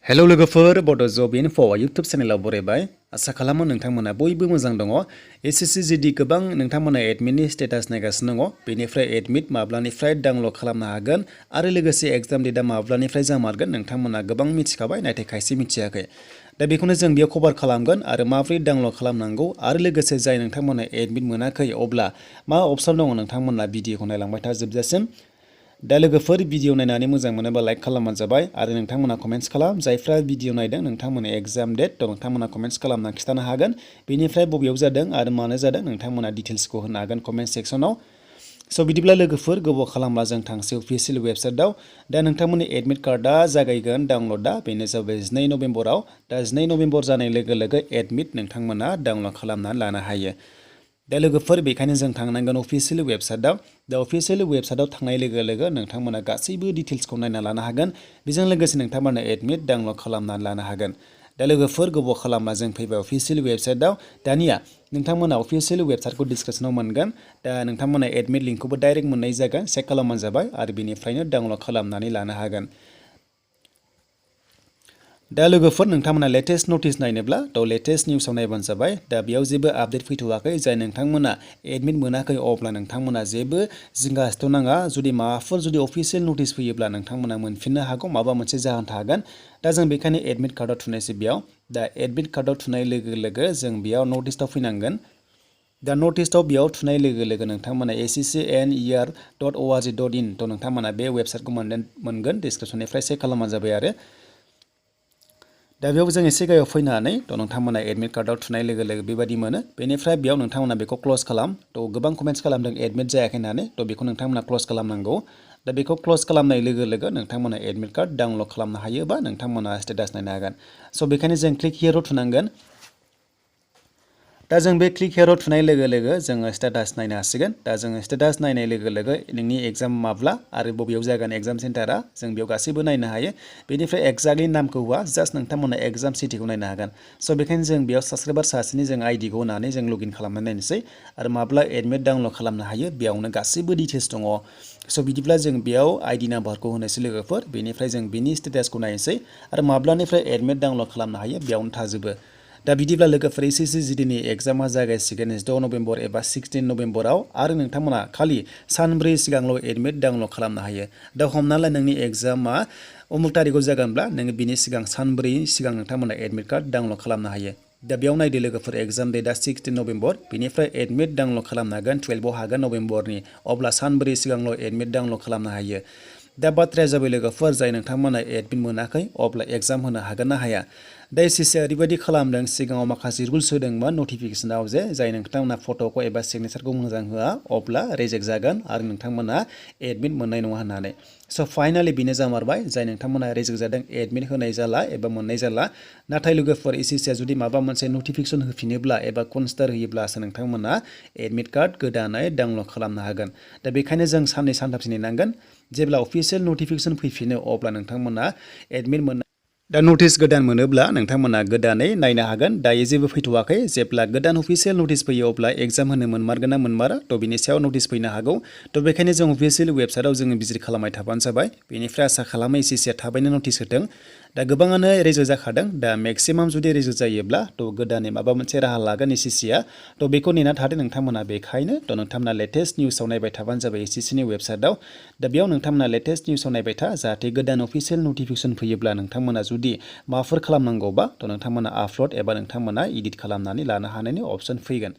hello लोगोफोर बड' जब info YouTube चेनेलाव बरायबाय आसा खालामो नोंथांमोना बयबो मोजां दङ एसएससी जीडी गोबां नोंथांमोना एडमिटनि स्टेटास नायगासिनो दङ बेनिफ्राय एडमिट माब्लानिफ्राय डाउनलड खालामनो हागोन आरो लोगोसे एग्जाम डेटआ माब्लानिफ्राय जामारगोन नोंथांमोना गोबां मिथिखाबाय नाथाय खायसे मिथियाखै दा बेखौनो जों बेयाव कभार खालामगोन आरो माबोरै डाउनलड खालामनांगौ आरो लोगोसे जाय नोंथांमोना एडमिट मोनाखै अब्ला मा अपसन दङ नोंथांमोना भिडिअखौ नायलांबाय था जोबजासिम दा लोगोफोर भिडिअ नायनानै मोजां मोनोबा लाइक खालामबानो जाबाय आरो नोंथांमोना कमेन्ट्स खालाम जायफ्रा भिडिअ नायदों नोंथांमोना एग्जाम डेट नोंथांमोना कमेन्ट्स खालामना खिथानो हागोन बेनिफ्राय बबेयाव जादों आरो मानो जादों नोंथांमोना डिटेल्सखौ होनो हागोन कमेन्ट सेक्सनाव स' बिदिब्ला लोगोफोर गोबाव खालामब्ला जों थांसै अफिसियेल वेबसाइटआव दा नोंथांमोननि एडमिट कार्डआ जागायगोन डाउनलडआ बेनो जाबाय 2 नभेम्बराव दा 2 नभेम्बर जानाय लोगो लोगो एडमिट नोंथांमोना डाउनलड खालामनानै लानो हायो दा लोगोफोर बेखायनो जों थांनांगोन अफिसियेल वेबसाइटआव दा अफिसियेल वेबसाइटआव थांनाय लोगो लोगो नोंथांमोना गासैबो डिटेल्सखौ नायना लानो हागोन बेजों लोगोसे नोंथांमोना एडमिट डाउनलड खालामनानै लानो हागोन दा लोगोफोर गोबाव खालामना जों फैबाय अफिसियेल वेबसाइटआव दानिया नोंथांमोना अफिसियेल वेबसाइटखौ डिसक्रिपसनाव मोनगोन दा नोंथांमोना एडमिट लिंकखौबो डाइरेक्ट मोननाय जागोन चेक खालामबानो जाबाय आरो बेनिफ्रायनो डाउनलड खालामनानै लानो हागोन दा लोगोफोर नोंथांमोना लेटेस्ट नटिस नायनोब्ला थ' लेटेस्ट निउसाव नायबानो जाबाय दा बेयाव जेबो आपडेट फैथ'वाखै जाय नोंथांमोना एडमिट मोनाखै अब्ला नोंथांमोना जेबो जिंगासिथ' नाङा जुदि माबाफोर जुदि अफिसियेल नटिस फैयोब्ला नोंथांमोना मोनफिननो हागौ माबा मोनसे जाहोन थागोन दा जों बेखायनो एडमिट कार्डआव थुनायसै बेयाव दा एडमिट कार्डआव थुनाय लोगो लोगो जों बेयाव नटिसआव फैनांगोन दा नटिसआव बेयाव थुनाय लोगो लोगो नोंथांमोना sccner.org.in थ' नोंथांमोना बे वेबसाइटखौ मोनगोन डिसक्रिपसननिफ्राय चेक खालामबानो जाबाय आरो दा बेयाव जों एसे गायाव फैनानै थ' नोंथांमोना एडमिट कार्डआव थुनाय लोगो लोगो बेबायदि मोनो बेनिफ्राय बेयाव नोंथांमोना बेखौ क्ल'ज खालाम थ' गोबां कमेन्ट्स खालामदों एडमिट जायाखै होननानै थ' बेखौ नोंथांमोना क्ल'ज खालामनांगौ दा बेखौ क्ल'ज खालामनाय लोगो लोगो नोंथांमोना एडमिट कार्ड डाउनलड खालामनो हायो बा नोंथांमोना स्टेटास नायनो हागोन स' बेखायनो जों क्लिक हियरआव थुनांगोन दा जों बे क्लिक हियरआव थुनाय लोगो लोगो जोङो स्टेटास नायनो हासिगोन दा जोङो स्टेटास नायनाय लोगो लोगो नोंनि एग्जाम माब्ला आरो बबेयाव जागोन एग्जाम सेन्टारा जों बेयाव गासैबो नायनो हायो बेनिफ्राय एक्जाक्टलि नामखौ होआ जास्ट नोंथांमोना एग्जाम सिटिखौ नायनो हागोन स' बेखायनो जों बेयाव साबस्क्राइबार सासेनि जों आइडिखौ होनानै जों लगइन खालामनानै नायनोसै आरो माब्ला एडमिट डाउनलड खालामनो हायो बेयावनो गासैबो डिटेल्स दङ स' बिदिब्ला जों बेयाव आइडि नाम्बारखौ होनोसै लोगोफोर बेनिफ्राय जों बिनि स्टेटासखौ नायनोसै आरो माब्लानिफ्राय एडमिट डाउनलड खालामनो हायो बेयावनो थाजोबो दा बिदिब्ला लोगोफोर एसएससी जीडीनि एग्जामा जागायसिगोन 6 नभेम्बर एबा 16 नभेम्बराव आरो नोंथांमोना खालि सानब्रै सिगांल' एडमिट डाउनलड खालामनो हायो दा हमना ला नोंनि एग्जामा उमुक तारिखआव जागोनब्ला नोङो बिनि सिगां सानब्रै सिगां नोंथांमोना एडमिट कार्ड डाउनलड खालामनो हायो दा बेयाव नायदो लोगोफोर एग्जाम डेटआ 16 नभेम्बर बेनिफ्राय एडमिट डाउनलड खालामनो हागोन 12आव हागोन नभेम्बरनि अब्ला सानब्रै सिगांल' एडमिट डाउनलड खालामनो हायो दा बाथ्राया जाबाय लोगोफोर जाय नोंथांमोना एडमिट मोनाखै अब्ला एग्जाम होनो हागोन ना हाया दा एसएससीआ ओरैबायदि खालामदों सिगाङाव माखासे रुल्स होदोंमोन नटिफिकेसनाव जे जाय नोंथांमोना फट'खौ एबा सिगनेचारखौ मोजां होआ अब्ला रिजेक्ट जागोन आरो नोंथांमोना एडमिट मोननाय नङा होननानै स' फाइनालि बेनो जामारबाय जाय नोंथांमोना रिजेक्ट जादों एडमिट होनाय जाला एबा मोननाय जाला नाथाय लोगोफोर एसएससीआ जुदि माबा मोनसे नटिफिकेसन होफिनोब्ला एबा कनसिडार होयोब्लासो नोंथांमोना एडमिट कार्ड गोदानै डाउनलड खालामनो हागोन दा बेखायनो जों साननै सानथामसो नेनांगोन जेब्ला अफिसियेल नटिफिकेसन फैफिनो अब्ला नोंथांमोना एडमिट मोननो दा नटिस गोदान मोनोब्ला नोंथांमोना गोदानै नायनो हागोन दायो जेबो फैथ'वाखै जेब्ला गोदान अफिसियेल नटिस फैयो अब्ला एग्जाम होनो मोनमारगोन ना मोनमारा थ' बिनि सायाव नटिस फैनो हागौ थ' बेखायनो जों अफिसियेल वेबसाइटआव जोङो भिजिट खालामबाय थाबानो जाबाय बेनिफ्राय आसा खालामो एसएससीआ थाबैनो नटिस होथों दा गोबाङानो रिजेक्ट जाखादों दा मेक्सिमाम जुदि रिजेक्ट जायोब्ला थ' गोदानै माबा मोनसे राहा लागोन एसएससीआ थ' बेखौ नेना थादो नोंथांमोना बेखायनो थ' नोंथांमोना लेटेस्ट निउसाव नायबाय थाबानो जाबाय एसएससीनि वेबसाइटआव दा बेयाव नोंथांमोना लेटेस्ट निउसाव नायबाय था जाहाथे गोदान अफिसियेल नटिफिकेसन फैयोब्ला नोंथांमोना जुदि माबाफोर खालामनांगौबा थ' नोंथांमोना आपल'ड एबा नोंथांमोना इडिट खालामनानै लानो हानायनि अपसन फैगोन